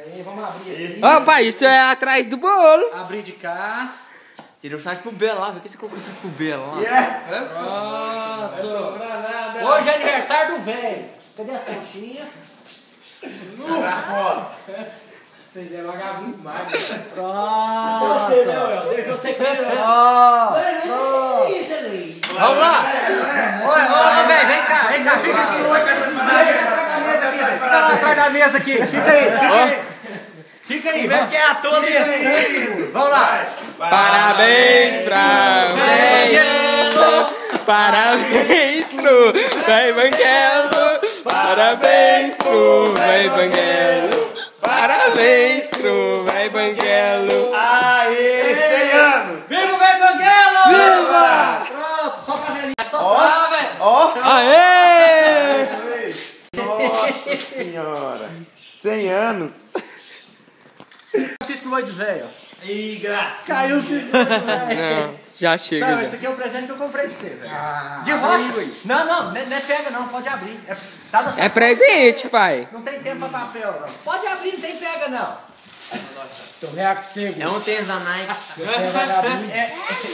Aí, vamos abrir aqui. Opa, isso é atrás do bolo. Abrir de cá. Tirou o saco pro Bela lá, por que você colocou o saco pro Bela lá? Pronto. Hoje é aniversário do velho. Cadê as conchinhas? Vocês é vagabundo demais. Pronto. Deixa você crescer. Vamos lá. Ô, velho, vem cá, fica aqui. Fica lá atrás da mesa aqui. Fica aí. Fica aí, vamos. Vamos lá. Parabéns pra Banguelo. Parabéns pro Vai Banguelo. Parabéns pro Vai Banguelo. Parabéns pro Vai Banguelo. Aê, 100 anos! Viva o velho Banguelo! Viva! Pronto, só pra velhinha. Só pra, velho. Ó! Aê! Nossa senhora! 100 anos! O cisco vai do velho. Ih, graça! Caiu o cisco do velho. Não, já chega. Não, já. esse aqui é o presente que eu comprei pra você, velho. De rocha. Não é pega não, pode abrir. Tá no É presente, pai. Não tem tempo pra papel, não. Pode abrir, não tem pega, não. Tô reaco cego. É um tênis da Nike.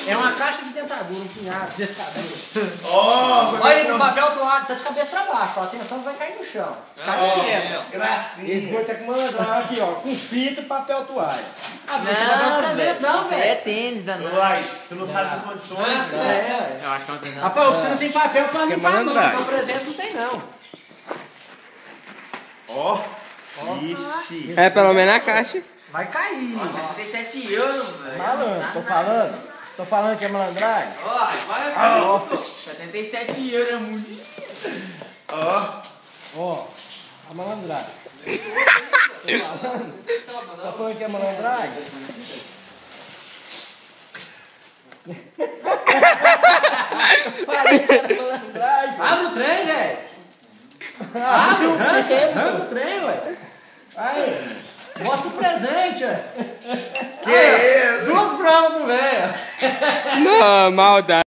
É uma caixa de dentadura, um punhado de dentadura. Ó! Olha aí no papel toalha, tá de cabeça pra baixo, ó. Atenção que vai cair no chão. Esse cara não quebra. Gracinha! Esse boi tá com uma aqui, ó, com fita e papel toalha. Ah, mas você vai dar um presente, não, É velho. tênis da Nike. Uai, tu não sabe as condições, né? É, Eu acho que é um tênis da Nike. rapaz, você não tem papel pra limpar a mão, malandragem. então presente não tem, não. Ó! Ixi! É pelo menos a caixa. Vai cair. 37 euros, velho. Malandro, tô falando. Tô falando que é malandragem. Ó, 77 euros é muito. Ó! Ó, a malandragem. Tá falando que é malandragem? Falei que era malandragem. Abre o trem, velho. Abre o trem, ué. Aí, mostra o presente, ué. Que isso? 2 gramas pro velho. Não, maldade.